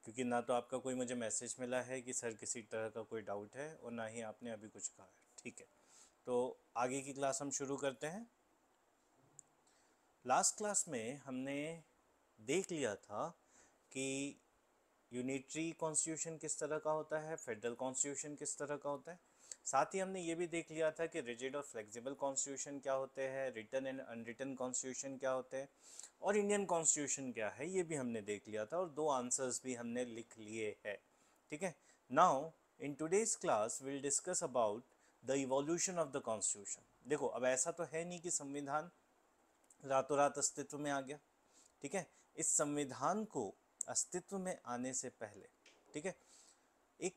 क्योंकि ना तो आपका कोई मुझे मैसेज मिला है कि सर किसी तरह का कोई डाउट है, और ना ही आपने अभी कुछ कहा है। ठीक है, तो आगे की क्लास हम शुरू करते हैं। लास्ट क्लास में हमने देख लिया था कि यूनिटरी कॉन्स्टिट्यूशन किस तरह का होता है, फेडरल कॉन्स्टिट्यूशन किस तरह का होता है। साथ ही हमने ये भी देख लिया था कि रिजिड और फ्लेक्सिबल कॉन्स्टिट्यूशन क्या होते हैं, रिटन एंड अनरिटन कॉन्स्टिट्यूशन क्या होते हैं, और इंडियन कॉन्स्टिट्यूशन क्या है, ये भी हमने देख लिया था, और 2 आंसर्स भी हमने लिख लिए हैं। ठीक है, now in today's class will discuss about the evolution of the constitution. देखो, अब ऐसा तो है नहीं कि संविधान रातों रात अस्तित्व में आ गया। ठीक है, इस संविधान को अस्तित्व में आने से पहले, ठीक है, एक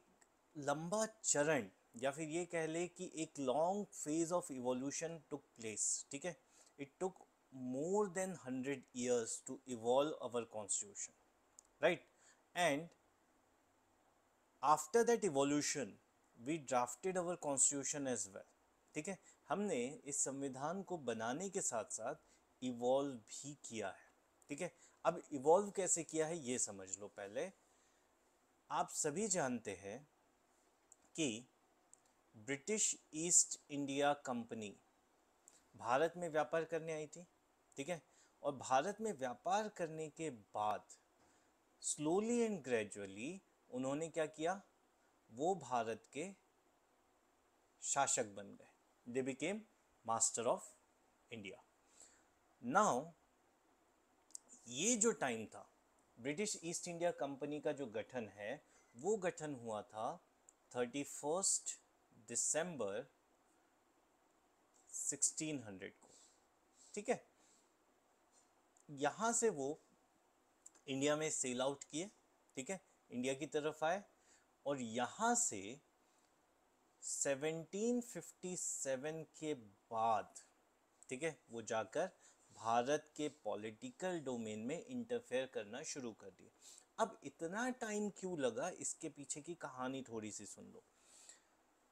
लंबा चरण, या फिर ये कह ले कि एक long phase of evolution took place. ठीक है, it took more than 100 years to evolve our constitution, right. And after that evolution we drafted our constitution as well. ठीक है, हमने इस संविधान को बनाने के साथ साथ इवॉल्व भी किया है। ठीक है, अब इवॉल्व कैसे किया है ये समझ लो पहले। आप सभी जानते हैं कि British east India company Bharat में व्यापार करने आई थी। ठीक है, और भारत में व्यापार करने के बाद स्लोली एंड ग्रेजुअली उन्होंने क्या किया, वो भारत के शासक बन गए। They became master of India. Now ये जो टाइम था, ब्रिटिश ईस्ट इंडिया कंपनी का जो गठन है, वो गठन हुआ था 31 दिसंबर 1600 को। ठीक है, यहाँ से वो इंडिया में सेल आउट किए। ठीक है, इंडिया की तरफ आए, और यहाँ से 1757 के बाद, ठीक है, वो जाकर भारत के पॉलिटिकल डोमेन में इंटरफेयर करना शुरू कर दिया। अब इतना टाइम क्यों लगा, इसके पीछे की कहानी थोड़ी सी सुन लो।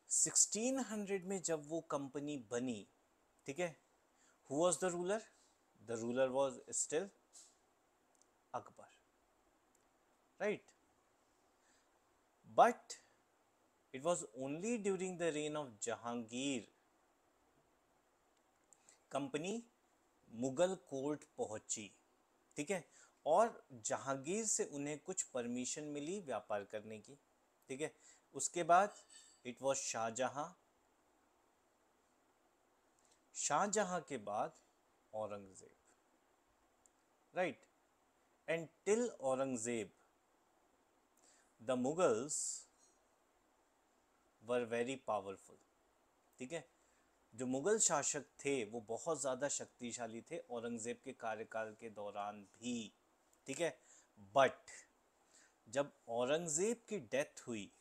1600 में जब वो कंपनी बनी, ठीक है, who was the ruler? The ruler was still Akbar, right. But it was only during the reign of Jahangir company Mughal court पहुंची। ठीक है, और जहांगीर से उन्हें कुछ परमिशन मिली व्यापार करने की। ठीक है, उसके बाद इट वॉज शाहजहां, शाहजहां के बाद Aurangzeb, right. And till Aurangzeb the Mughals were very powerful. ठीक है, जो मुगल शासक थे वो बहुत ज़्यादा शक्तिशाली थे औरंगज़ेब के कार्यकाल के दौरान भी। ठीक है, बट जब औरंगज़ेब की डेथ हुई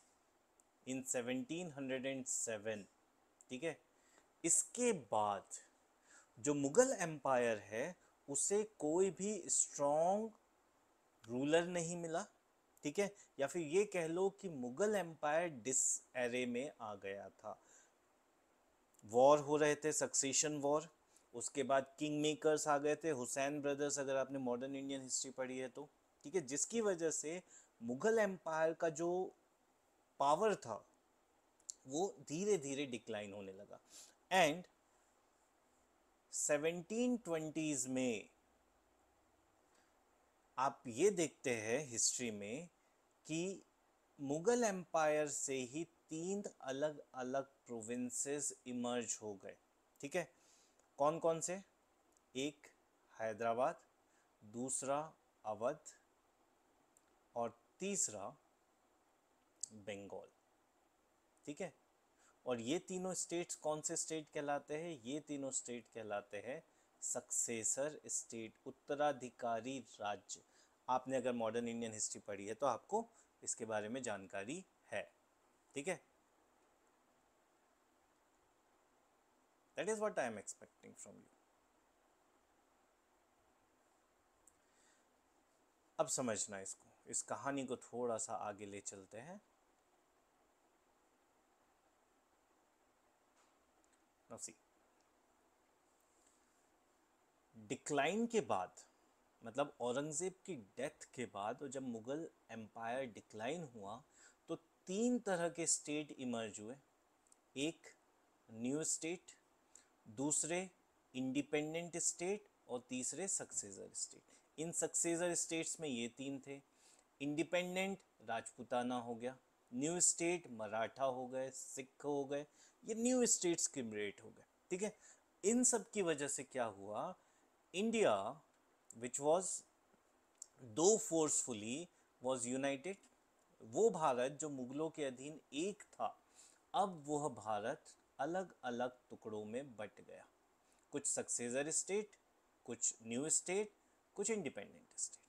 इन 1707, ठीक है, इसके बाद जो मुगल एम्पायर है उसे कोई भी स्ट्रॉन्ग रूलर नहीं मिला। ठीक है, या फिर ये कह लो कि मुगल एम्पायर डिसएरे में आ गया था। वॉर हो रहे थे, सक्सेशन वॉर। उसके बाद किंग मेकर्स आ गए थे, हुसैन ब्रदर्स, अगर आपने मॉडर्न इंडियन हिस्ट्री पढ़ी है तो। ठीक है, जिसकी वजह से मुगल एम्पायर का जो पावर था वो धीरे धीरे डिक्लाइन होने लगा। एंड 1720s में आप ये देखते हैं हिस्ट्री में कि मुगल एम्पायर से ही 3 अलग अलग प्रोविंसेस इमर्ज हो गए। ठीक है, कौन कौन से? एक हैदराबाद, दूसरा अवध, और तीसरा बंगाल। ठीक है, और ये तीनों स्टेट्स कौन से स्टेट कहलाते हैं? ये तीनों स्टेट कहलाते हैं सक्सेसर स्टेट, उत्तराधिकारी राज्य। आपने अगर मॉडर्न इंडियन हिस्ट्री पढ़ी है तो आपको इसके बारे में जानकारी है। ठीक है, that is what I am expecting from you. अब समझना इसको, इस कहानी को थोड़ा सा आगे ले चलते हैं। नाउ सी, डिक्लाइन के बाद मतलब औरंगज़ेब की डेथ के बाद और जब मुग़ल एम्पायर डिक्लाइन हुआ तो तीन तरह के स्टेट इमर्ज हुए। एक न्यू स्टेट, दूसरे इंडिपेंडेंट स्टेट और तीसरे सक्सेसर स्टेट। इन सक्सेसर स्टेट्स में ये तीन थे। इंडिपेंडेंट राजपूताना हो गया, न्यू स्टेट मराठा हो गए, सिख हो गए, ये न्यू स्टेट्स किमरेट हो गए। ठीक है, इन सब की वजह से क्या हुआ, इंडिया विच वॉज दो फोर्सफुली वॉज यूनाइटेड, वो भारत जो मुगलों के अधीन एक था, अब वह भारत अलग अलग टुकड़ों में बट गया। कुछ सक्सेसर स्टेट, कुछ न्यू स्टेट, कुछ इंडिपेंडेंट स्टेट।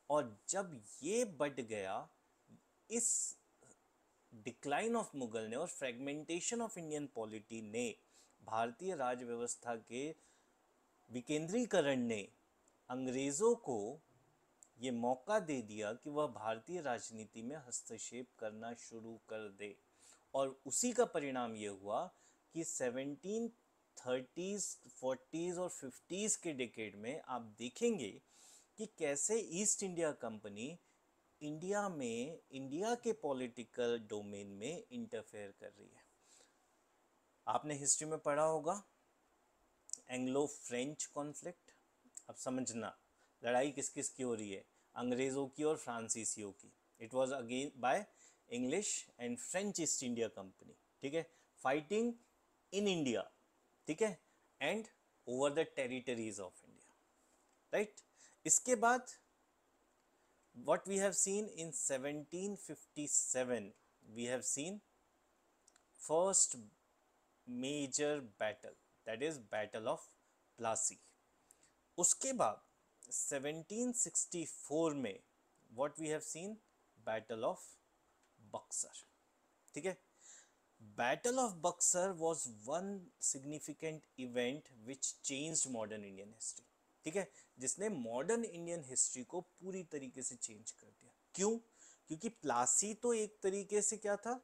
और जब ये बट गया, इस डिक्लाइन ऑफ मुगल ने और फ्रेगमेंटेशन ऑफ इंडियन पॉलिटी ने, भारतीय राज व्यवस्था के विकेंद्रीकरण ने अंग्रेज़ों को ये मौका दे दिया कि वह भारतीय राजनीति में हस्तक्षेप करना शुरू कर दे। और उसी का परिणाम ये हुआ कि 1730s, 40s और 50s के डिकेड में आप देखेंगे कि कैसे ईस्ट इंडिया कंपनी इंडिया में, इंडिया के पॉलिटिकल डोमेन में इंटरफेयर कर रही है। आपने हिस्ट्री में पढ़ा होगा एंग्लो फ्रेंच कॉन्फ्लिक्ट। अब समझना लड़ाई किस किस की हो रही है, अंग्रेज़ों की और फ्रांसीसियों की। It was again by English and French east India company. ठीक है, फाइटिंग इन इंडिया, ठीक है, and over the territories of India, right. इसके बाद what we have seen in 1757, we have seen first major battle, that is battle of Plassey. उसके बाद 1764 में what we have seen battle of Buxar। ठीक है, battle of Buxar was one significant event which changed modern Indian history। ठीक है, जिसने modern Indian history को पूरी तरीके से चेंज कर दिया। क्यों? क्योंकि प्लासी तो एक तरीके से क्या था,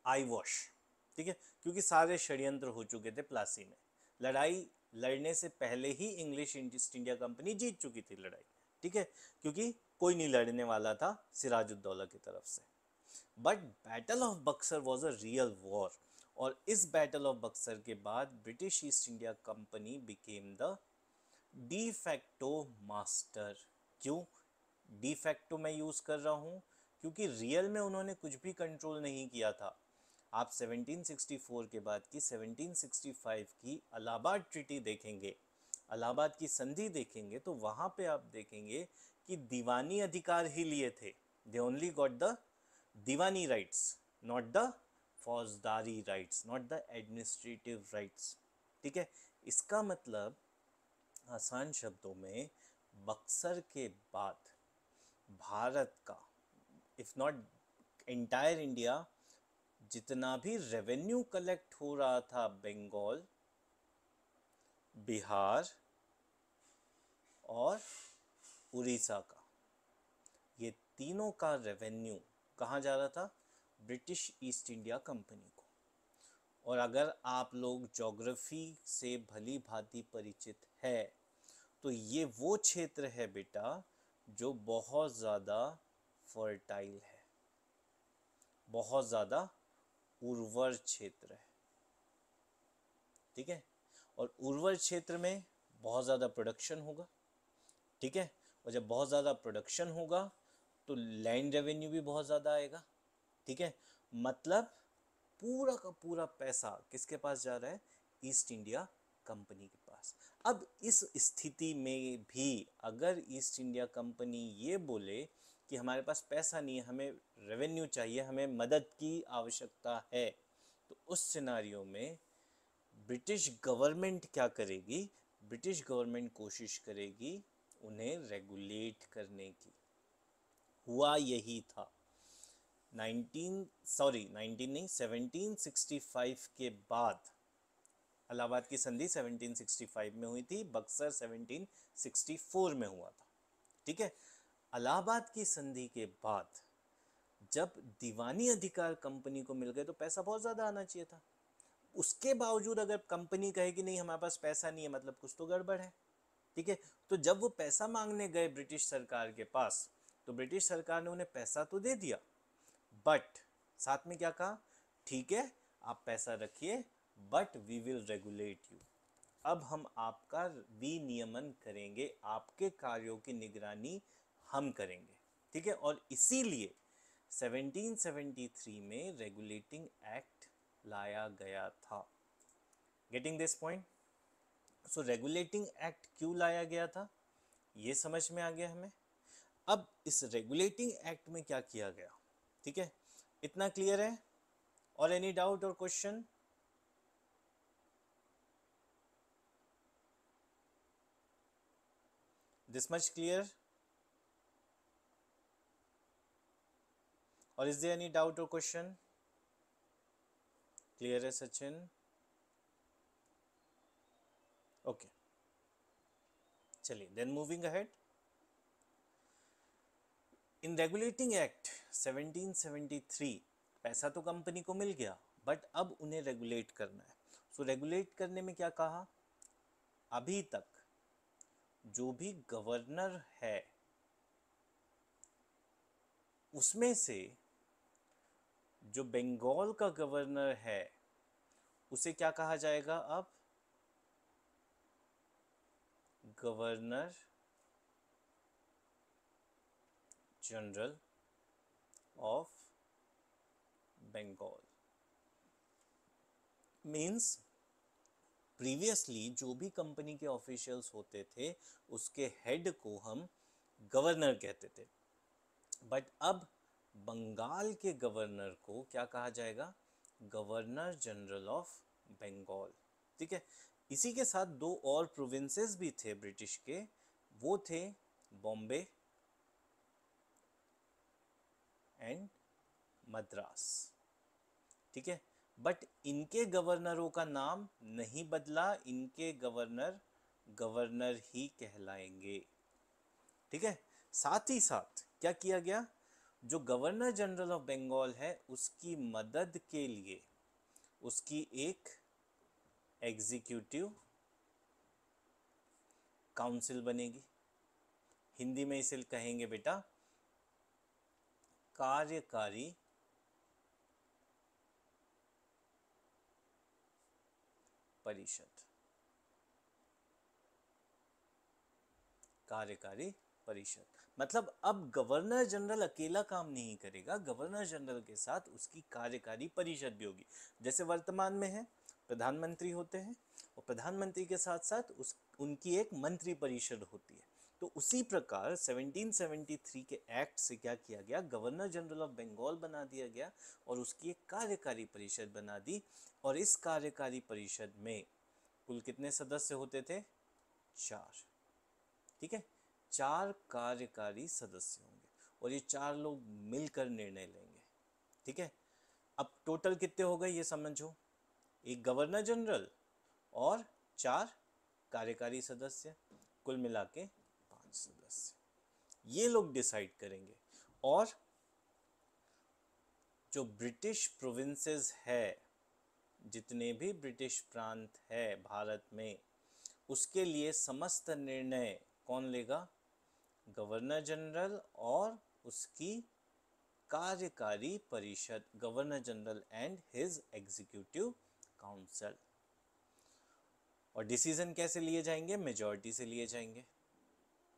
आई वॉश। ठीक है, क्योंकि सारे षड्यंत्र हो चुके थे प्लासी में, लड़ाई लड़ने से पहले ही इंग्लिश ईस्ट इंडिया कंपनी जीत चुकी थी लड़ाई। ठीक है, क्योंकि कोई नहीं लड़ने वाला था सिराजुद्दौला की तरफ से। But battle of Buxar was a real war, और इस बैटल ऑफ बक्सर के बाद British east India company became the de facto master. क्यों डी फैक्टो मैं यूज़ कर रहा हूँ? क्योंकि रियल में उन्होंने कुछ भी कंट्रोल नहीं किया था। आप 1764 के बाद की 1765 की इलाहाबाद ट्रीटी देखेंगे, इलाहाबाद की संधि देखेंगे, तो वहाँ पे आप देखेंगे कि दीवानी अधिकार ही लिए थे। They only got the diwani rights, not the faujdari rights, not the administrative rights. ठीक है, इसका मतलब आसान शब्दों में बक्सर के बाद भारत का, इफ नॉट एंटायर इंडिया, जितना भी रेवेन्यू कलेक्ट हो रहा था बंगाल, बिहार और उड़ीसा का, ये तीनों का रेवेन्यू कहाँ जा रहा था? ब्रिटिश ईस्ट इंडिया कंपनी को। और अगर आप लोग ज्योग्राफी से भली भांति परिचित है तो ये वो क्षेत्र है बेटा जो बहुत ज़्यादा फर्टाइल है, बहुत ज़्यादा उर्वर क्षेत्र है। ठीक है, और उर्वर क्षेत्र में बहुत ज़्यादा प्रोडक्शन होगा। ठीक है, और जब बहुत ज़्यादा प्रोडक्शन होगा तो लैंड रेवेन्यू भी बहुत ज़्यादा आएगा। ठीक है, मतलब पूरा का पूरा पैसा किसके पास जा रहा है? ईस्ट इंडिया कंपनी के पास। अब इस स्थिति में भी अगर ईस्ट इंडिया कंपनी ये बोले कि हमारे पास पैसा नहीं है, हमें रेवेन्यू चाहिए, हमें मदद की आवश्यकता है, तो उस सिनारियो में ब्रिटिश गवर्नमेंट क्या करेगी? ब्रिटिश गवर्नमेंट कोशिश करेगी उन्हें रेगुलेट करने की। हुआ यही था 1765 के बाद। इलाहाबाद की संधि 1765 में हुई थी, बक्सर 1764 में हुआ था। ठीक है, इलाहाबाद की संधि के बाद जब दीवानी अधिकार कंपनी को मिल गए तो पैसा बहुत ज़्यादा आना चाहिए था। उसके बावजूद अगर कंपनी कहे कि नहीं हमारे पास पैसा नहीं है, मतलब कुछ तो गड़बड़ है। ठीक है। तो जब वो पैसा मांगने गए ब्रिटिश सरकार के पास, तो ब्रिटिश सरकार ने उन्हें पैसा तो दे दिया, बट साथ में क्या कहा, ठीक है आप पैसा रखिए but we will regulate you, अब हम आपका विनियमन करेंगे, आपके कार्यों की निगरानी हम करेंगे, ठीक है। और इसीलिए 1773 में रेगुलेटिंग एक्ट लाया गया था। Getting this point? So regulating act क्यों लाया गया था ये समझ में आ गया हमें। अब इस रेगुलेटिंग एक्ट में क्या किया गया, ठीक है, इतना क्लियर है? और एनी डाउट और क्वेश्चन? This much clear? और इज देयर एनी डाउट और क्वेश्चन? क्लियर है सचिन? ओके, चलिए then moving ahead. In regulating act 1773 पैसा तो कंपनी को मिल गया, बट अब उन्हें रेगुलेट करना है। सो रेगुलेट करने में क्या कहा, अभी तक जो भी गवर्नर है उसमें से जो बंगाल का गवर्नर है उसे क्या कहा जाएगा, अब governor general of Bengal. Means previously जो भी कंपनी के ऑफिशियल्स होते थे उसके हेड को हम गवर्नर कहते थे, बट अब बंगाल के गवर्नर को क्या कहा जाएगा, गवर्नर जनरल ऑफ बंगाल, ठीक है। इसी के साथ दो और प्रोविंसेस भी थे ब्रिटिश के, वो थे बॉम्बे एंड मद्रास, ठीक है। बट इनके गवर्नरों का नाम नहीं बदला, इनके गवर्नर गवर्नर ही कहलाएंगे, ठीक है। साथ ही साथ क्या किया गया, जो गवर्नर जनरल ऑफ बंगाल है उसकी मदद के लिए उसकी एक एग्जीक्यूटिव काउंसिल बनेगी, हिंदी में इसे कहेंगे बेटा कार्यकारी परिषद, कार्यकारी परिषद। मतलब अब गवर्नर जनरल अकेला काम नहीं करेगा, गवर्नर जनरल के साथ उसकी कार्यकारी परिषद भी होगी। जैसे वर्तमान में है प्रधानमंत्री होते हैं और प्रधानमंत्री के साथ साथ उनकी एक मंत्री परिषद होती है। तो उसी प्रकार 1773 के एक्ट से क्या किया गया, गवर्नर जनरल ऑफ बंगाल बना दिया गया और उसकी एक कार्यकारी परिषद बना दी। और इस कार्यकारी परिषद में कुल कितने सदस्य होते थे, 4, ठीक है। 4 कार्यकारी सदस्य होंगे और ये 4 लोग मिलकर निर्णय लेंगे, ठीक है। अब टोटल कितने हो गए ये समझो, एक गवर्नर जनरल और 4 कार्यकारी सदस्य, कुल मिला के 5 सदस्य, ये लोग डिसाइड करेंगे। और जो ब्रिटिश प्रोविंसेस है, जितने भी ब्रिटिश प्रांत है भारत में, उसके लिए समस्त निर्णय कौन लेगा, गवर्नर जनरल और उसकी कार्यकारी परिषद, governor general and his executive council. और डिसीजन कैसे लिए जाएंगे, मेजॉरिटी से लिए जाएंगे,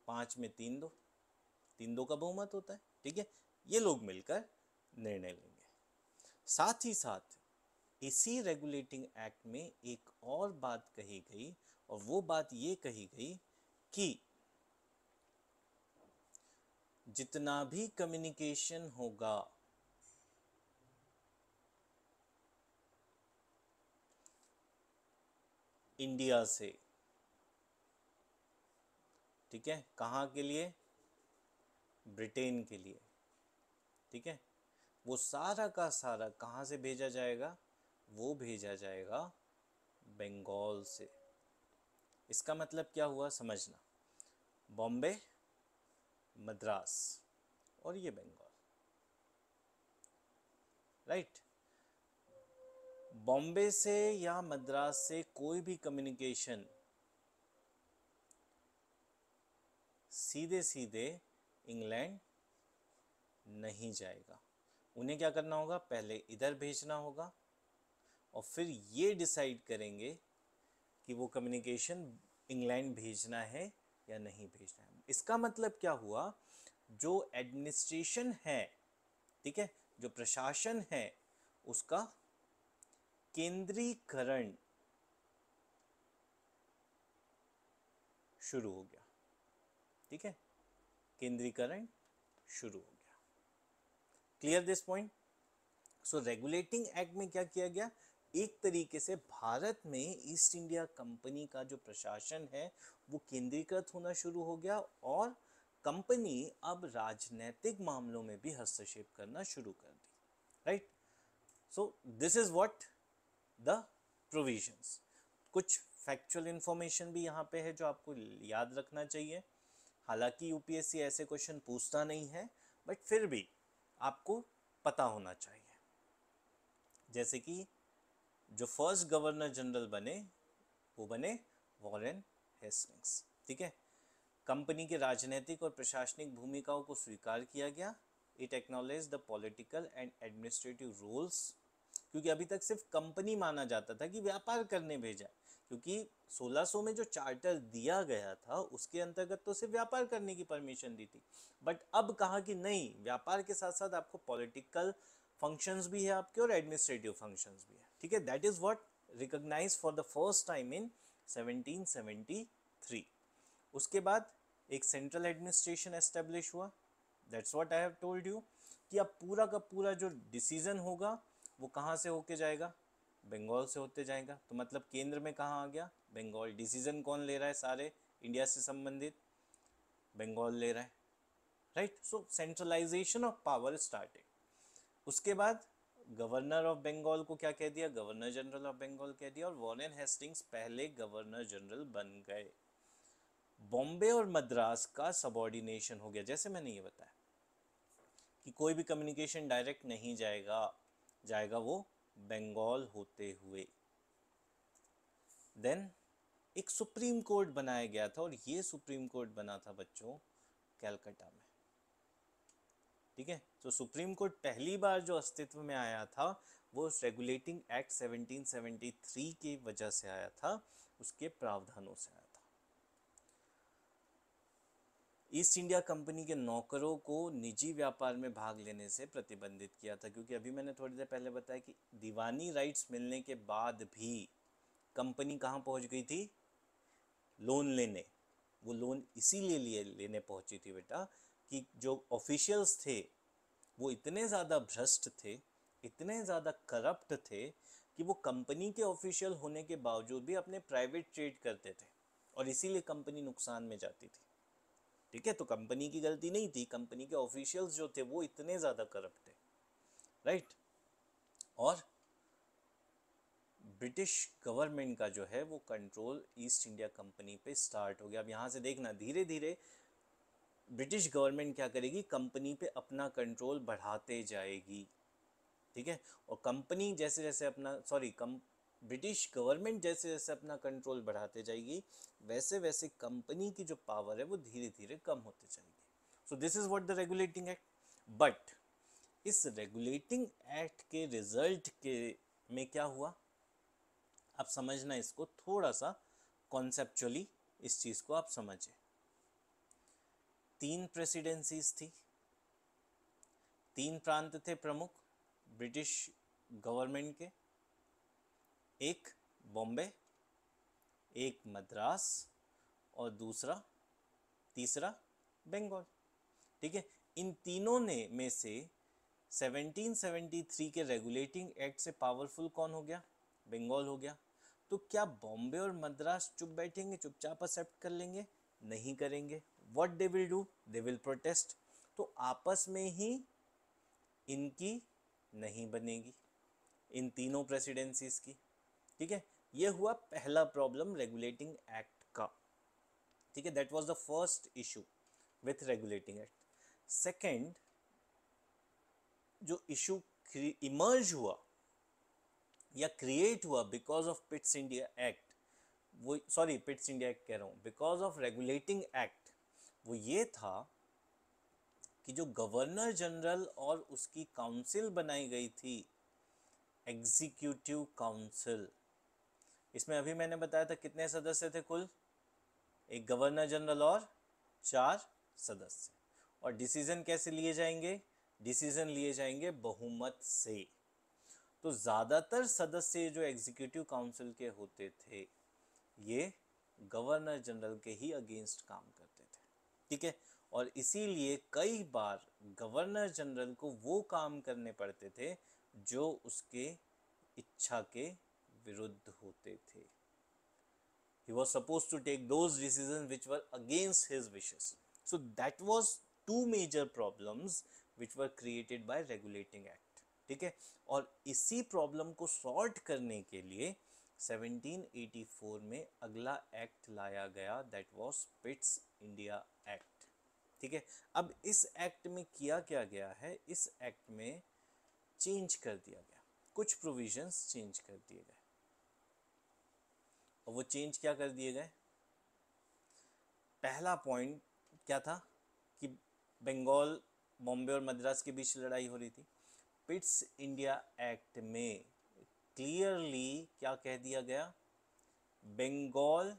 5 में 3-2 का बहुमत होता है, ठीक है। ये लोग मिलकर निर्णय लेंगे। साथ ही साथ इसी रेगुलेटिंग एक्ट में एक और बात कही गई, और वो बात ये कही गई कि जितना भी कम्युनिकेशन होगा इंडिया से, ठीक है, कहाँ के लिए, ब्रिटेन के लिए, ठीक है, वो सारा का सारा कहाँ से भेजा जाएगा, वो भेजा जाएगा बंगाल से। इसका मतलब क्या हुआ समझना, बॉम्बे, मद्रास और ये बंगाल, राइट। बॉम्बे से या मद्रास से कोई भी कम्युनिकेशन सीधे सीधे इंग्लैंड नहीं जाएगा, उन्हें क्या करना होगा, पहले इधर भेजना होगा और फिर ये डिसाइड करेंगे कि वो कम्युनिकेशन इंग्लैंड भेजना है या नहीं भेजना है। इसका मतलब क्या हुआ, जो एडमिनिस्ट्रेशन है, ठीक है, जो प्रशासन है, उसका केंद्रीकरण शुरू हो गया, ठीक है, केंद्रीकरण शुरू हो गया। Clear this point? So regulating act में क्या किया गया, एक तरीके से भारत में ईस्ट इंडिया कंपनी का जो प्रशासन है वो केंद्रीकृत होना शुरू हो गया और कंपनी अब राजनीतिक मामलों में भी हस्तक्षेप करना शुरू कर दी, right? So this is what the provisions. कुछ फैक्चुअल इंफॉर्मेशन भी यहाँ पे है जो आपको याद रखना चाहिए। हालांकि यूपीएससी ऐसे क्वेश्चन पूछता नहीं है, बट फिर भी आपको पता होना चाहिए। जैसे कि जो फर्स्ट गवर्नर जनरल बने वो बने वॉरेन हेस्टिंग्स, ठीक है। कंपनी के राजनीतिक और प्रशासनिक भूमिकाओं को स्वीकार किया गया। It acknowledge the political and administrative roles, क्योंकि अभी तक सिर्फ कंपनी माना जाता था कि व्यापार करने भेजा, क्योंकि 1600 में जो चार्टर दिया गया था उसके अंतर्गत तो सिर्फ व्यापार करने की परमिशन दी थी, बट अब कहा कि नहीं, व्यापार के साथ साथ आपको पॉलिटिकल फंक्शंस भी है आपके और एडमिनिस्ट्रेटिव फंक्शंस भी है, ठीक है। That is what recognized for the first time in 1773। उसके बाद एक सेंट्रल एडमिनिस्ट्रेशन एस्टेब्लिश हुआ। That's what I have told you कि अब पूरा का पूरा जो डिसीजन होगा वो कहाँ से होके जाएगा, बंगाल से होते जाएगा। तो मतलब केंद्र में कहाँ आ गया, बंगाल। डिसीजन कौन ले रहा है, सारे इंडिया से संबंधित बंगाल ले रहा है, right? So centralization of power started. उसके बाद गवर्नर ऑफ बंगाल को क्या कह दिया, गवर्नर जनरल ऑफ बंगाल कह दिया, और वॉरेन हेस्टिंग्स पहले गवर्नर जनरल बन गए। बॉम्बे और मद्रास का सबॉर्डिनेशन हो गया। जैसे मैंने ये बताया कि कोई भी कम्युनिकेशन डायरेक्ट नहीं जाएगा वो बंगाल होते हुए। देन एक सुप्रीम कोर्ट बनाया गया था और ये सुप्रीम कोर्ट बना था बच्चों कलकत्ता में, ठीक है। तो सुप्रीम कोर्ट पहली बार जो अस्तित्व में आया था वो रेगुलेटिंग एक्ट 1773 की वजह से आया था, उसके प्रावधानों से आया था। ईस्ट इंडिया कंपनी के नौकरों को निजी व्यापार में भाग लेने से प्रतिबंधित किया था, क्योंकि अभी मैंने थोड़ी देर पहले बताया कि दीवानी राइट्स मिलने के बाद भी कंपनी कहाँ पहुँच गई थी, लोन लेने। वो लोन इसीलिए लेने पहुँची थी बेटा कि जो ऑफिशियल्स थे वो इतने ज़्यादा भ्रष्ट थे, इतने ज़्यादा करप्ट थे कि वो कंपनी के ऑफिशियल होने के बावजूद भी अपने प्राइवेट ट्रेड करते थे और इसीलिए कंपनी नुकसान में जाती थी, ठीक है। तो कंपनी की गलती नहीं थी, कंपनी के ऑफिशियल्स जो थे वो इतने ज़्यादा करप्ट थे, राइट। और ब्रिटिश गवर्नमेंट का जो है वो कंट्रोल ईस्ट इंडिया कंपनी पे स्टार्ट हो गया। अब यहाँ से देखना धीरे धीरे ब्रिटिश गवर्नमेंट क्या करेगी, कंपनी पे अपना कंट्रोल बढ़ाते जाएगी, ठीक है। और कंपनी जैसे जैसे अपना ब्रिटिश गवर्नमेंट जैसे जैसे अपना कंट्रोल बढ़ाते जाएगी वैसे वैसे कंपनी की जो पावर है वो धीरे धीरे कम होते जाएगी। सो this is what the regulating act. But इस रेगुलेटिंग एक्ट के रिजल्ट के में क्या हुआ, आप समझना इसको थोड़ा सा कॉन्सेप्चुअली, इस चीज को आप समझे। 3 प्रेसिडेंसीज थी, 3 प्रांत थे प्रमुख ब्रिटिश गवर्नमेंट के, एक बॉम्बे, एक मद्रास और तीसरा बंगाल, ठीक है। इन तीनों ने में से 1773 के रेगुलेटिंग एक्ट से पावरफुल कौन हो गया, बंगाल हो गया। तो क्या बॉम्बे और मद्रास चुप बैठेंगे, चुपचाप एक्सेप्ट कर लेंगे? नहीं करेंगे। What they will do, they will protest. तो आपस में ही इनकी नहीं बनेगी, इन तीनों प्रेसिडेंसीज की, ठीक है। ये हुआ पहला प्रॉब्लम रेगुलेटिंग एक्ट का, ठीक है। That was the first issue with regulating act. Second जो इशू इमर्ज हुआ या क्रिएट हुआ बिकॉज ऑफ पिट्स इंडिया एक्ट, वो पिट्स इंडिया एक्ट कह रहा हूँ, बिकॉज ऑफ रेगुलेटिंग एक्ट, वो ये था कि जो गवर्नर जनरल और उसकी काउंसिल बनाई गई थी, एग्जीक्यूटिव काउंसिल, इसमें अभी मैंने बताया था कितने सदस्य थे कुल, एक गवर्नर जनरल और 4 सदस्य। और डिसीजन कैसे लिए जाएंगे, डिसीजन लिए जाएंगे बहुमत से। तो ज़्यादातर सदस्य जो एग्जीक्यूटिव काउंसिल के होते थे ये गवर्नर जनरल के ही अगेंस्ट काम करते थे, ठीक है। और इसीलिए कई बार गवर्नर जनरल को वो काम करने पड़ते थे जो उसके इच्छा के विरुद्ध होते थे। He was supposed to take those decisions which were against his wishes. So that was two major problems which were created by regulating act, ठीक है। और इसी प्रॉब्लम को सॉर्ट करने के लिए 1784 में अगला एक्ट लाया गया, दैट वाज पिट्स इंडिया एक्ट, ठीक है। अब इस एक्ट में किया क्या गया है, इस एक्ट में चेंज कर दिया गया, कुछ प्रोविजंस चेंज कर दिए गए। और वो चेंज क्या कर दिए गए, पहला पॉइंट क्या था कि बंगाल, बॉम्बे और मद्रास के बीच लड़ाई हो रही थी। पिट्स इंडिया एक्ट में क्लियरली क्या कह दिया गया, Bengal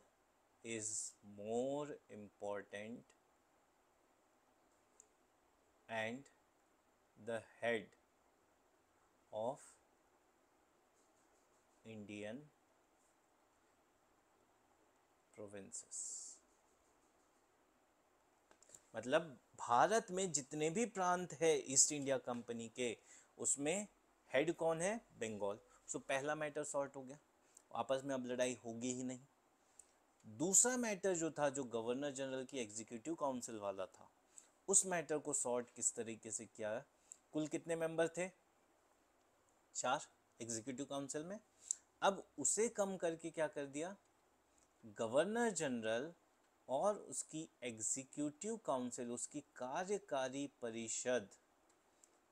is more important and the head of Indian provinces. मतलब भारत में जितने भी प्रांत है ईस्ट इंडिया कंपनी के, उसमें हेड कौन है, बंगाल। सो पहला मैटर सॉर्ट हो गया, आपस में अब लड़ाई होगी ही नहीं। दूसरा मैटर जो था, जो गवर्नर जनरल की एग्जीक्यूटिव काउंसिल वाला था, उस मैटर को सॉर्ट किस तरीके से किया, कुल कितने मेंबर थे, 4 एग्जीक्यूटिव काउंसिल में। अब उसे कम करके क्या कर दिया, गवर्नर जनरल और उसकी एग्जीक्यूटिव काउंसिल, उसकी कार्यकारी परिषद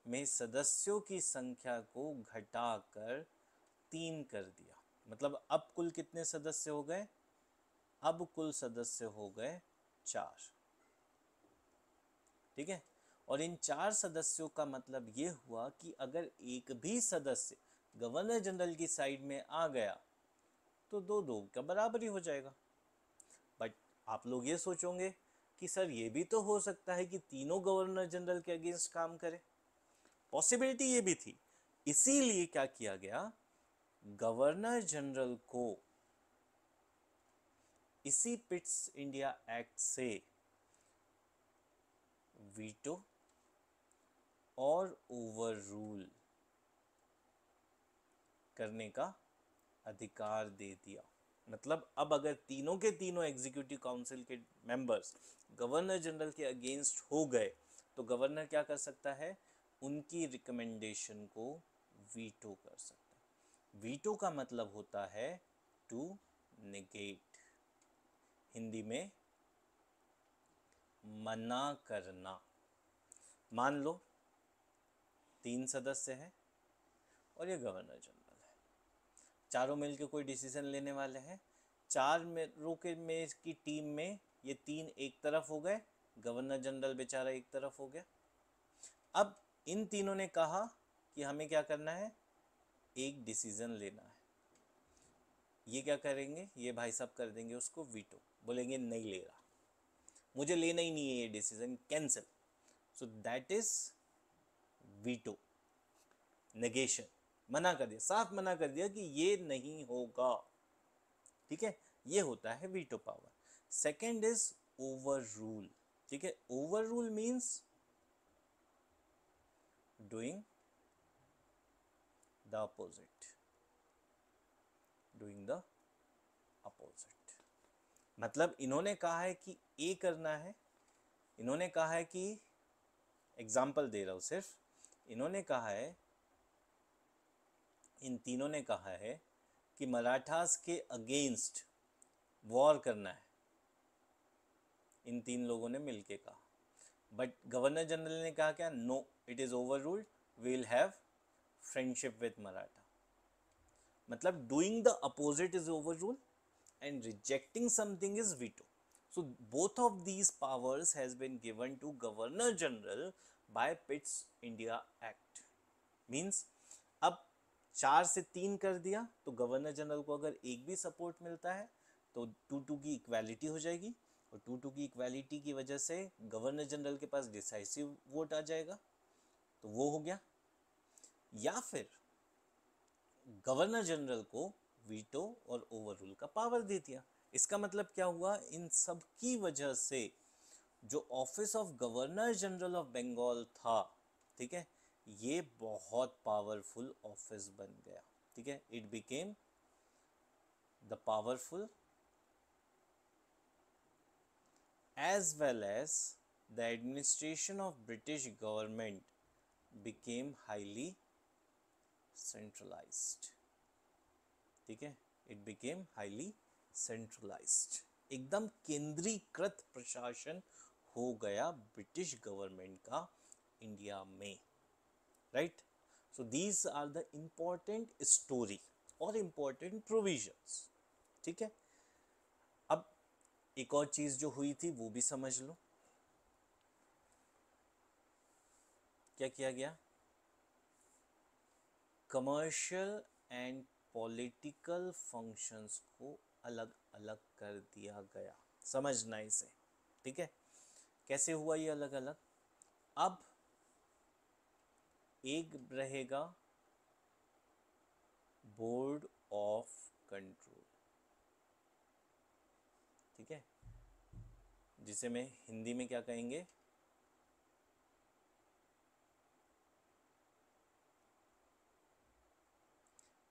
में सदस्यों की संख्या को घटाकर 3 कर दिया। मतलब अब कुल कितने सदस्य हो गए, अब कुल सदस्य हो गए 4, ठीक है। और इन 4 सदस्यों का मतलब ये हुआ कि अगर एक भी सदस्य गवर्नर जनरल की साइड में आ गया तो 2-2 का बराबरी हो जाएगा। बट आप लोग ये सोचोगे कि सर ये भी तो हो सकता है कि तीनों गवर्नर जनरल के अगेंस्ट काम करे, पॉसिबिलिटी ये भी थी। इसीलिए क्या किया गया, गवर्नर जनरल को इसी पिट्स इंडिया एक्ट से वीटो और ओवर रूल करने का अधिकार दे दिया। मतलब अब अगर तीनों के तीनों एग्जीक्यूटिव काउंसिल के मेंबर्स गवर्नर जनरल के अगेंस्ट हो गए तो गवर्नर क्या कर सकता है, उनकी रिकमेंडेशन को वीटो कर सकता है। वीटो का मतलब होता है टू नेगेट, हिंदी में मना करना। मान लो 3 सदस्य हैं और ये गवर्नर जनरल है, चारों मिलकर कोई डिसीजन लेने वाले हैं। 4 मेंबरों में की टीम में ये 3 एक तरफ हो गए, गवर्नर जनरल बेचारा एक तरफ हो गया। अब इन तीनों ने कहा कि हमें क्या करना है, एक डिसीजन लेना है। ये क्या करेंगे, ये भाई साहब कर देंगे उसको वीटो, बोलेंगे नहीं ले रहा, मुझे लेना ही नहीं है ये decision, cancel. So that is veto, negation, मना कर दिया, साफ मना कर दिया कि ये नहीं होगा, ठीक है। ये होता है veto power. Second is over rule, ठीक है। Over rule means doing the opposite, doing the opposite. मतलब इन्होंने कहा है कि ए करना है, इन्होंने कहा है कि, एग्जाम्पल दे रहा हूं सिर्फ, इन्होंने कहा है, इन तीनों ने कहा है कि मराठास के अगेंस्ट वॉर करना है, इन 3 लोगों ने मिलके कहा। बट गवर्नर जनरल ने कहा क्या, no it is overruled, we will have friendship with Maratha. मतलब doing the opposite is overrule and rejecting something is veto. So both of these powers has been given to Governor General by Pitt's India Act. Means अब 4 से 3 कर दिया तो governor general को अगर एक भी सपोर्ट मिलता है तो 2-2 की इक्वालिटी हो जाएगी, और 2-2 की इक्वालिटी की वजह से गवर्नर जनरल के पास डिसाइसिव वोट आ जाएगा, तो वो हो गया। या फिर गवर्नर जनरल को वीटो और ओवररूल का पावर दे दिया। इसका मतलब क्या हुआ, इन सब की वजह से जो office of governor general of Bengal था, ठीक है, ये बहुत पावरफुल ऑफिस बन गया। ठीक है, it became the powerful as well as the administration of British government became highly centralized. ठीक है, it became highly centralized, एकदम केंद्रीकृत प्रशासन हो गया ब्रिटिश गवर्नमेंट का इंडिया में, right. So these are the important story और इंपॉर्टेंट प्रोविजंस। ठीक है, अब एक और चीज जो हुई थी वो भी समझ लो। क्या किया गया, कमर्शियल एंड पॉलिटिकल फंक्शंस को अलग अलग कर दिया गया। समझना इसे, ठीक है, कैसे हुआ ये अलग अलग। अब एक रहेगा बोर्ड ऑफ कंट्रोल, ठीक है, जिसे मैं हिंदी में क्या कहेंगे,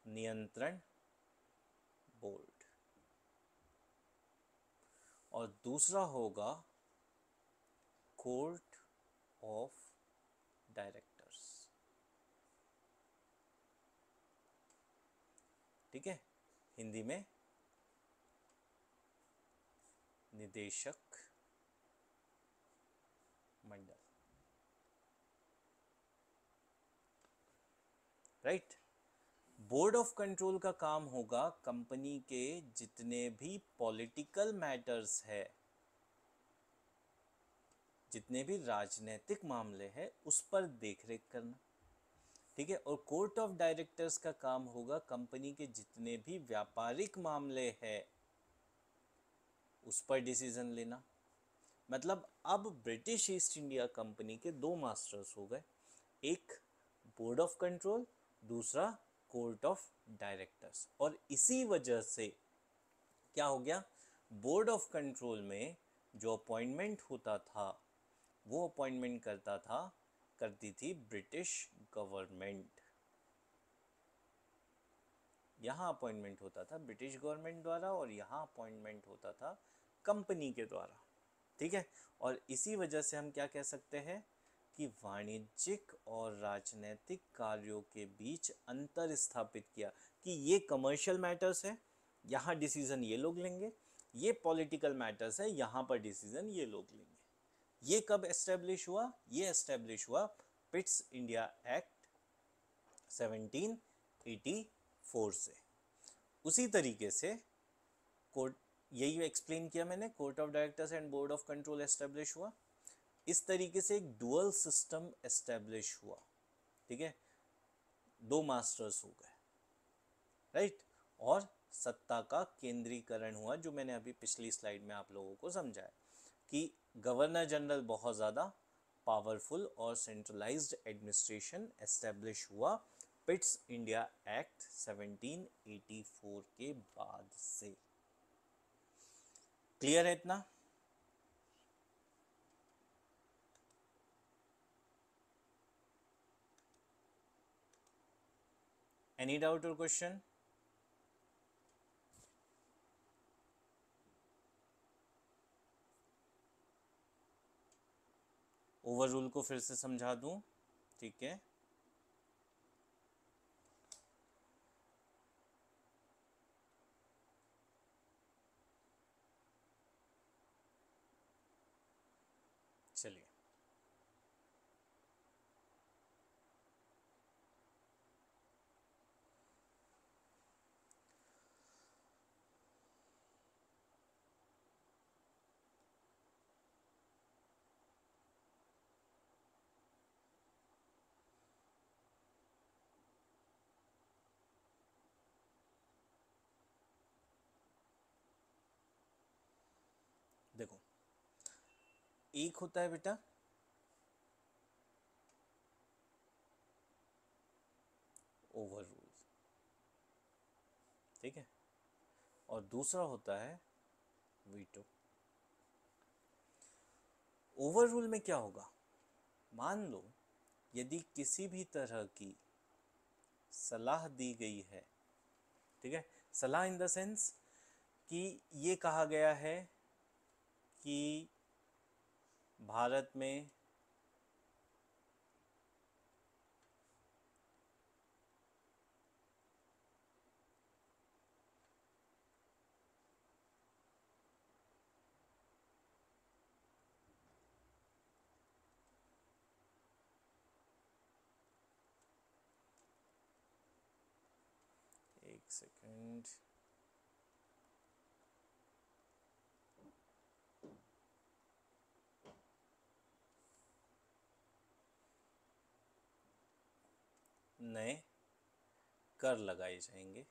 नियंत्रण बोर्ड, और दूसरा होगा कोर्ट ऑफ डायरेक्टर्स। ठीक है, हिंदी में निदेशक मंडल, राइट। बोर्ड ऑफ कंट्रोल का काम होगा कंपनी के जितने भी पॉलिटिकल मैटर्स है, जितने भी राजनीतिक मामले हैं, उस पर देखरेख करना। ठीक है, और कोर्ट ऑफ डायरेक्टर्स का काम होगा कंपनी के जितने भी व्यापारिक मामले हैं उस पर डिसीजन लेना। मतलब अब ब्रिटिश ईस्ट इंडिया कंपनी के दो मास्टर्स हो गए, एक बोर्ड ऑफ कंट्रोल, दूसरा कोर्ट ऑफ डायरेक्टर्स। और इसी वजह से क्या हो गया, बोर्ड ऑफ कंट्रोल में जो अपॉइंटमेंट होता था वो अपॉइंटमेंट करती थी ब्रिटिश गवर्नमेंट। यहाँ अपॉइंटमेंट होता था ब्रिटिश गवर्नमेंट द्वारा और यहाँ अपॉइंटमेंट होता था कंपनी के द्वारा। ठीक है, और इसी वजह से हम क्या कह सकते हैं कि वाणिज्यिक और राजनीतिक कार्यों के बीच अंतर स्थापित किया कि ये कमर्शियल मैटर्स है, यहाँ डिसीजन ये लोग लेंगे, ये पॉलिटिकल मैटर्स है, यहाँ पर डिसीजन ये लोग लेंगे। ये कब एस्टेब्लिश हुआ, ये एस्टेब्लिश हुआ पिट्स इंडिया एक्ट 1784 से। उसी तरीके से कोर्ट, यही एक्सप्लेन किया मैंने, court of directors and board of control establish हुआ। इस तरीके से एक डुअल सिस्टम एस्टेब्लिश हुआ। ठीक है, दो मास्टर्स हो गए, राइट, और सत्ता का केंद्रीकरण हुआ, जो मैंने अभी पिछली स्लाइड में आप लोगों को समझाया कि गवर्नर जनरल बहुत ज़्यादा पावरफुल और सेंट्रलाइज्ड एडमिनिस्ट्रेशन एस्टेब्लिश हुआ पिट्स इंडिया एक्ट 1784 के बाद से। क्लियर है इतना? एनी डाउट और क्वेश्चन? ओवर रूल को फिर से समझा दूं, ठीक है। चलिए, एक होता है बेटा ओवर रूल, ठीक है, और दूसरा होता है वीटो। ओवर रूल में क्या होगा, मान लो यदि किसी भी तरह की सलाह दी गई है, ठीक है, सलाह इन द सेंस कि ये कहा गया है कि भारत में एक सेकंड, नए कर लगाए जाएंगे,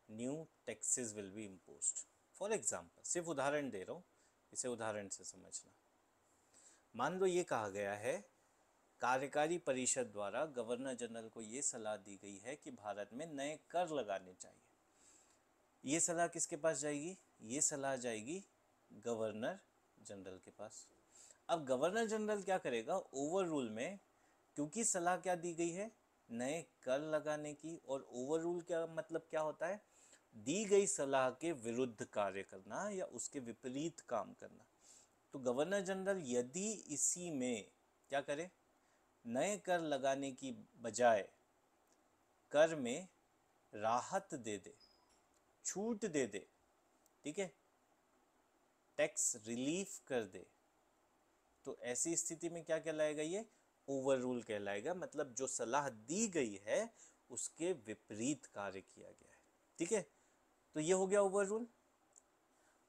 new taxes will be imposed. For example, सिर्फ उदाहरण दे रहा हूँ, इसे उदाहरण से समझना। मान लो ये कहा गया है, कार्यकारी परिषद द्वारा गवर्नर जनरल को ये सलाह दी गई है कि भारत में नए कर लगाने चाहिए। ये सलाह किसके पास जाएगी, ये सलाह जाएगी गवर्नर जनरल के पास। अब गवर्नर जनरल क्या करेगा, ओवर रूल में, क्योंकि सलाह क्या दी गई है, नए कर लगाने की, और ओवर रूल क्या मतलब क्या होता है, दी गई सलाह के विरुद्ध कार्य करना या उसके विपरीत काम करना। तो गवर्नर जनरल यदि इसी में क्या करे, नए कर लगाने की बजाय कर में राहत दे दे, छूट दे दे, ठीक है, टैक्स रिलीफ कर दे, तो ऐसी स्थिति में क्या कहलाएगा, ये ओवर रूल कहलाएगा। मतलब जो सलाह दी गई है उसके विपरीत कार्य किया गया है, ठीक है, तो ये हो गया ओवर रूल।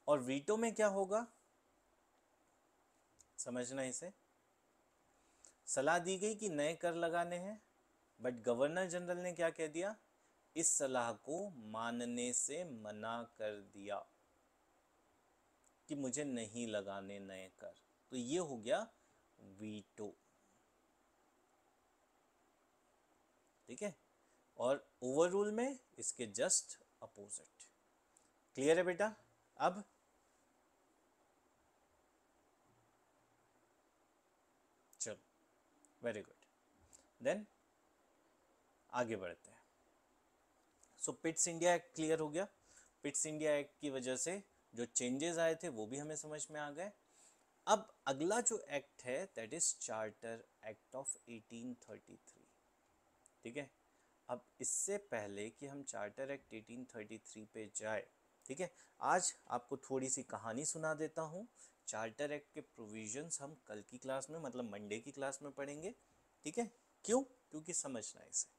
और वीटो में क्या होगा, समझना इसे, सलाह दी गई कि नए कर लगाने हैं, बट गवर्नर जनरल ने क्या कह दिया, इस सलाह को मानने से मना कर दिया कि मुझे नहीं लगाने नए कर, तो ये हो गया वीटो, ठीक है। और ओवर रूल में इसके जस्ट अपोजिट। क्लियर है बेटा? अब चलो, वेरी गुड, देन आगे बढ़ते हैं। सो पिट्स इंडिया एक्ट क्लियर हो गया। पिट्स इंडिया एक्ट की वजह से जो चेंजेस आए थे वो भी हमें समझ में आ गए। अब अगला जो एक्ट है that is charter act of 1833, ठीक है। अब इससे पहले कि हम चार्टर एक्ट 1833 पे जाए, ठीक है, आज आपको थोड़ी सी कहानी सुना देता हूँ। चार्टर एक्ट के प्रोविजंस हम कल की क्लास में, मतलब मंडे की क्लास में पढ़ेंगे, ठीक है। क्यों? क्योंकि समझना है, इसे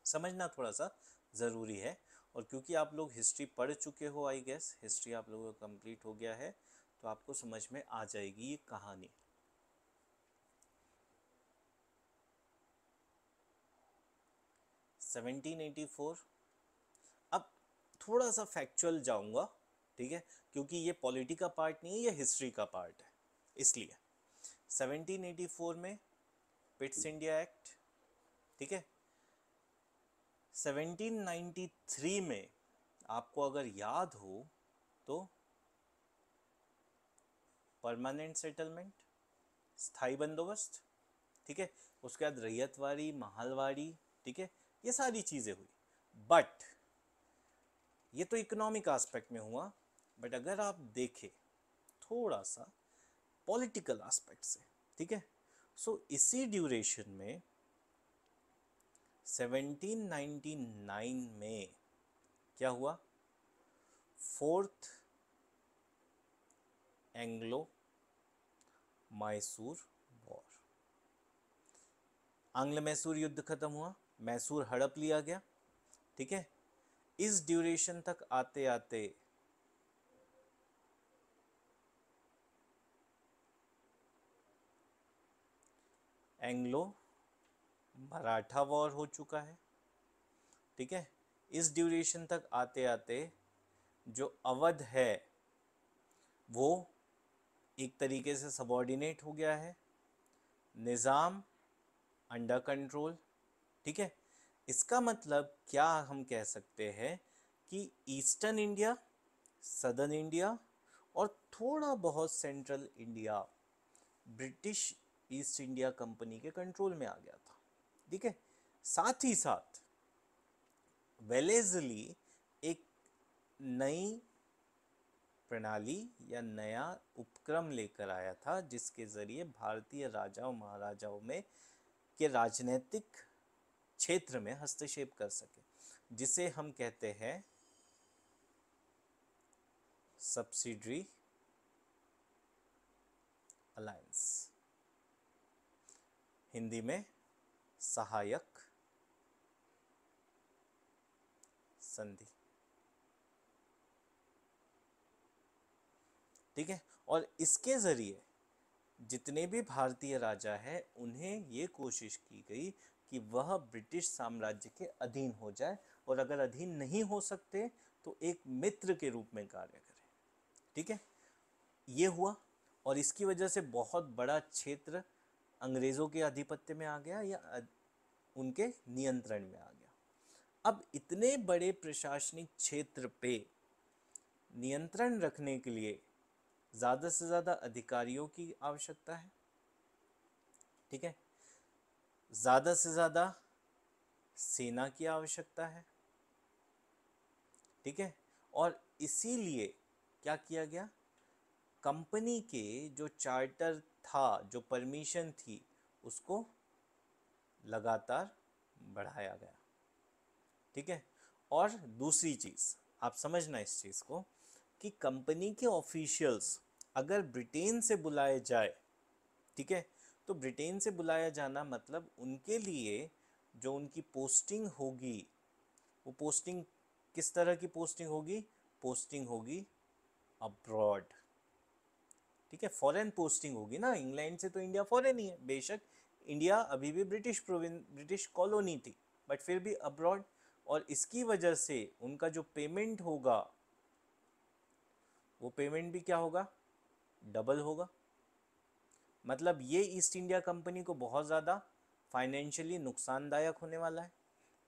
समझना थोड़ा सा ज़रूरी है। और क्योंकि आप लोग हिस्ट्री पढ़ चुके हो, आई गेस हिस्ट्री आप लोगों का कंप्लीट हो गया है, तो आपको समझ में आ जाएगी ये कहानी। सेवनटीन 1884। अब थोड़ा सा फैक्चुअल जाऊंगा, ठीक है, क्योंकि ये पॉलिटी का पार्ट नहीं है, ये हिस्ट्री का पार्ट है, इसलिए 1784 में पिट्स इंडिया एक्ट, ठीक है। 1793 में आपको अगर याद हो तो परमानेंट सेटलमेंट, स्थायी बंदोबस्त, ठीक है, उसके बाद रैयतवाड़ी, महलवाड़ी, ठीक है, ये सारी चीज़ें हुई। बट ये तो इकोनॉमिक एस्पेक्ट में हुआ, बट अगर आप देखें थोड़ा सा पॉलिटिकल एस्पेक्ट से, ठीक है, सो इसी ड्यूरेशन में 1799 में क्या हुआ, फोर्थ एंग्लो मैसूर वॉर, आंग्ल मैसूर युद्ध खत्म हुआ, मैसूर हड़प लिया गया, ठीक है। इस ड्यूरेशन तक आते आते एंग्लो मराठा वॉर हो चुका है, ठीक है। इस ड्यूरेशन तक आते आते जो अवध है वो एक तरीके से सबॉर्डिनेट हो गया है, निज़ाम अंडर कंट्रोल। ठीक है, इसका मतलब क्या हम कह सकते हैं कि ईस्टर्न इंडिया, सदर्न इंडिया और थोड़ा बहुत central India British east India company के कंट्रोल में आ गया था। ठीक है, साथ ही साथ वेलेज़ली एक नई प्रणाली या नया उपक्रम लेकर आया था जिसके ज़रिए भारतीय राजाओं महाराजाओं में के राजनीतिक क्षेत्र में हस्तक्षेप कर सके, जिसे हम कहते हैं सब्सिडरी अलायंस, हिंदी में सहायक संधि। ठीक है, और इसके ज़रिए जितने भी भारतीय राजा हैं उन्हें ये कोशिश की गई कि वह ब्रिटिश साम्राज्य के अधीन हो जाए, और अगर अधीन नहीं हो सकते तो एक मित्र के रूप में कार्य करें। ठीक है, ये हुआ, और इसकी वजह से बहुत बड़ा क्षेत्र अंग्रेज़ों के आधिपत्य में आ गया या उनके नियंत्रण में आ गया। अब इतने बड़े प्रशासनिक क्षेत्र पे नियंत्रण रखने के लिए ज़्यादा से ज़्यादा अधिकारियों की आवश्यकता है। ठीक है, ज़्यादा से ज़्यादा सेना की आवश्यकता है। ठीक है, और इसीलिए क्या किया गया, कंपनी के जो चार्टर था, जो परमिशन थी, उसको लगातार बढ़ाया गया। ठीक है, और दूसरी चीज़ आप समझना इस चीज़ को कि कंपनी के ऑफिशियल्स अगर ब्रिटेन से बुलाए जाए, ठीक है, तो ब्रिटेन से बुलाया जाना मतलब उनके लिए जो उनकी पोस्टिंग होगी, वो पोस्टिंग किस तरह की पोस्टिंग होगी, पोस्टिंग होगी अब्रॉड। ठीक है, फॉरेन पोस्टिंग होगी ना, इंग्लैंड से तो इंडिया फॉरेन ही है, बेशक इंडिया अभी भी ब्रिटिश कॉलोनी थी, बट फिर भी अब्रॉड। और इसकी वजह से उनका जो पेमेंट होगा वो पेमेंट भी क्या होगा, डबल होगा। मतलब ये ईस्ट इंडिया कंपनी को बहुत ज़्यादा फाइनेंशियली नुकसानदायक होने वाला है।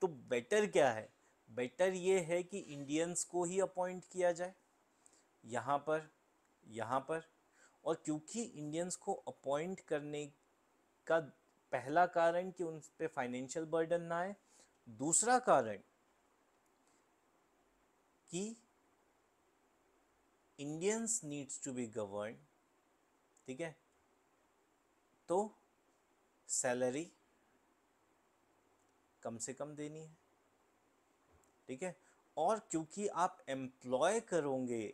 तो बेटर क्या है, बेटर ये है कि इंडियंस को ही अपॉइंट किया जाए यहाँ पर, यहाँ पर। और क्योंकि इंडियंस को अपॉइंट करने का पहला कारण कि उन पे फाइनेंशियल बर्डन ना आए, दूसरा कारण कि Indians needs to be govern. ठीक है, तो सैलरी कम से कम देनी है। ठीक है, और क्योंकि आप एम्प्लॉय करोगे,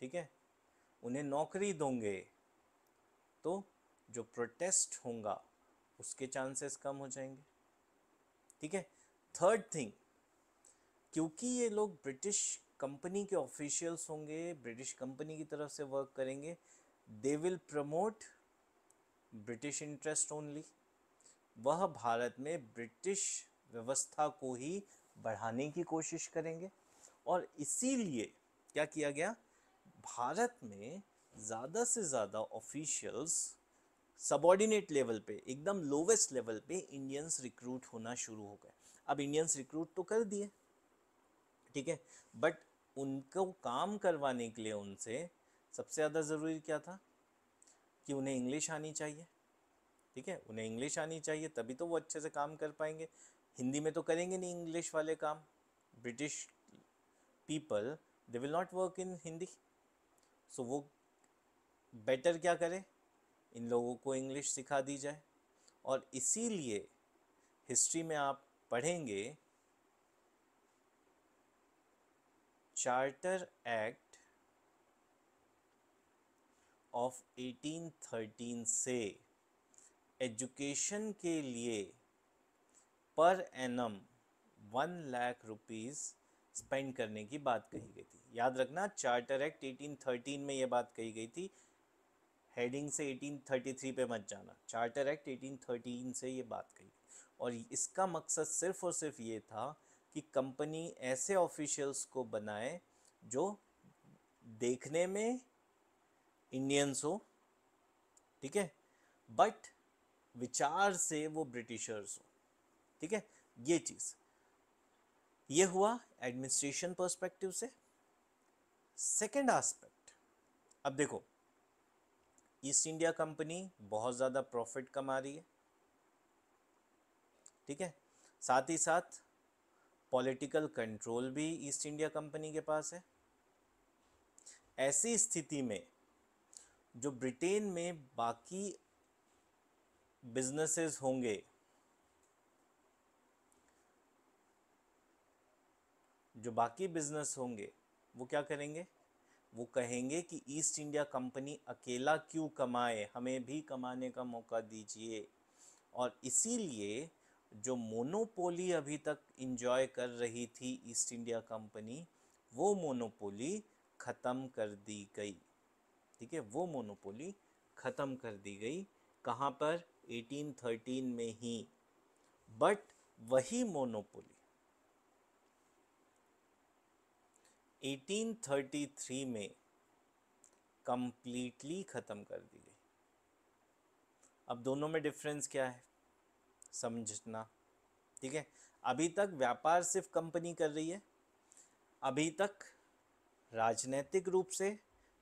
ठीक है, उन्हें नौकरी दोगे, तो जो प्रोटेस्ट होगा उसके चांसेस कम हो जाएंगे। ठीक है, थर्ड थिंग, क्योंकि ये लोग ब्रिटिश कंपनी के ऑफिशियल्स होंगे, ब्रिटिश कंपनी की तरफ से वर्क करेंगे, they will promote British interest only. वह भारत में ब्रिटिश व्यवस्था को ही बढ़ाने की कोशिश करेंगे। और इसीलिए क्या किया गया, भारत में ज़्यादा से ज़्यादा ऑफिशियल्स सबॉर्डिनेट लेवल पे, एकदम लोवेस्ट लेवल पे इंडियंस रिक्रूट होना शुरू हो गए। अब इंडियंस रिक्रूट तो कर दिए, ठीक है, बट उनको काम करवाने के लिए उनसे सबसे ज़्यादा ज़रूरी क्या था कि उन्हें इंग्लिश आनी चाहिए। ठीक है, उन्हें इंग्लिश आनी चाहिए, तभी तो वो अच्छे से काम कर पाएंगे। हिंदी में तो करेंगे नहीं इंग्लिश वाले काम। British people they will not work in Hindi, so वो बेटर क्या करें, इन लोगों को इंग्लिश सिखा दी जाए। और इसीलिए हिस्ट्री में आप पढ़ेंगे चार्टर एक्ट ऑफ 1813 से एजुकेशन के लिए per annum 1 lakh rupees spend करने की बात कही गई थी। याद रखना, चार्टर एक्ट 1813 में ये बात कही गई थी, हेडिंग से 1833 पे मत जाना। चार्टर एक्ट 1813 से ये बात कही, और इसका मकसद सिर्फ और सिर्फ ये था कि कंपनी ऐसे ऑफिशियल्स को बनाए जो देखने में इंडियंस हो, ठीक है, बट विचार से वो ब्रिटिशर्स हो, ठीक है। ये चीज, ये हुआ एडमिनिस्ट्रेशन पर्सपेक्टिव से। सेकेंड एस्पेक्ट, अब देखो ईस्ट इंडिया कंपनी बहुत ज़्यादा प्रॉफिट कमा रही है, ठीक है, साथ ही साथ पॉलिटिकल कंट्रोल भी ईस्ट इंडिया कंपनी के पास है। ऐसी स्थिति में जो ब्रिटेन में बाकी बिजनेसेस होंगे, जो बाकी बिजनेस होंगे वो क्या करेंगे, वो कहेंगे कि ईस्ट इंडिया कंपनी अकेला क्यों कमाए, हमें भी कमाने का मौका दीजिए। और इसीलिए जो मोनोपोली अभी तक इंजॉय कर रही थी ईस्ट इंडिया कंपनी, वो मोनोपोली ख़त्म कर दी गई, ठीक है, वो मोनोपोली ख़त्म कर दी गई। कहाँ पर? 1813 में ही। बट वही मोनोपोली 1833 में कंप्लीटली ख़त्म कर दी गई। अब दोनों में डिफरेंस क्या है समझना, ठीक है। अभी तक व्यापार सिर्फ कंपनी कर रही है, अभी तक राजनीतिक रूप से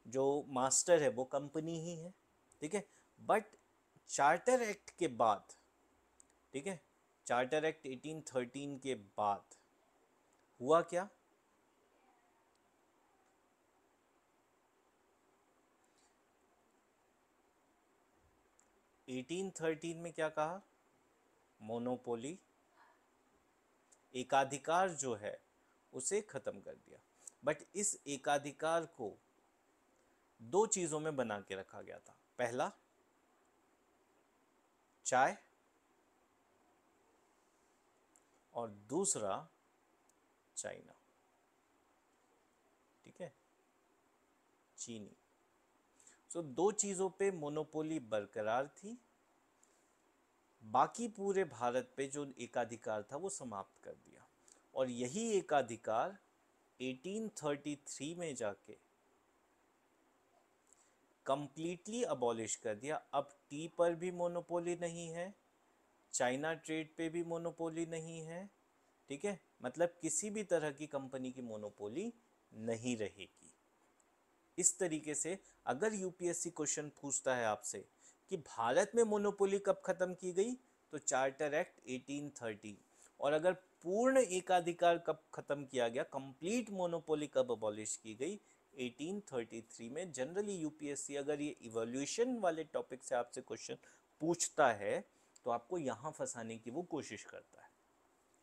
जो मास्टर है वो कंपनी ही है, ठीक है। बट चार्टर एक्ट के बाद, ठीक है, चार्टर एक्ट 1813 के बाद हुआ क्या, 1813 में क्या कहा, मोनोपोली, एकाधिकार जो है उसे खत्म कर दिया। बट इस एकाधिकार को दो चीजों में बना के रखा गया था। पहला चाय और दूसरा चाइना, ठीक है, चीनी। सो दो चीजों पे मोनोपोली बरकरार थी, बाकी पूरे भारत पे जो एकाधिकार था वो समाप्त कर दिया। और यही एकाधिकार 1833 में जाके कंप्लीटली अबॉलिश कर दिया। अब टी पर भी मोनोपोली नहीं है, चाइना ट्रेड पे भी मोनोपोली नहीं है, ठीक है, मतलब किसी भी तरह की कंपनी की मोनोपोली नहीं रहेगी। इस तरीके से अगर यूपीएससी क्वेश्चन पूछता है आपसे कि भारत में मोनोपोली कब खत्म की गई, तो चार्टर एक्ट 1830। और अगर पूर्ण एकाधिकार कब खत्म किया गया, कंप्लीट मोनोपोली कब अबॉलिश की गई, 1833 में। जनरली यूपीएससी अगर ये इवोल्यूशन वाले टॉपिक से आपसे क्वेश्चन पूछता है तो आपको यहाँ फंसाने की वो कोशिश करता है,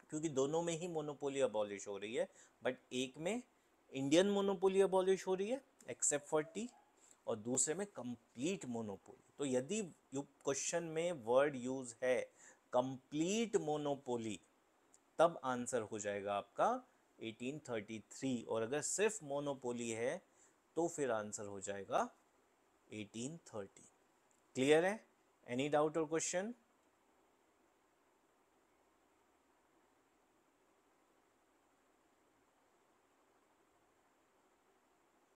क्योंकि दोनों में ही मोनोपोली अबॉलिश हो रही है। बट एक में इंडियन मोनोपोली अबॉलिश हो रही है एक्सेप्ट फॉर टी, और दूसरे में कंप्लीट मोनोपोली। तो यदि क्वेश्चन में वर्ड यूज है कंप्लीट मोनोपोली, तब आंसर हो जाएगा आपका 1833। और अगर सिर्फ मोनोपोली है तो फिर आंसर हो जाएगा 1830। क्लियर है? एनी डाउट और क्वेश्चन?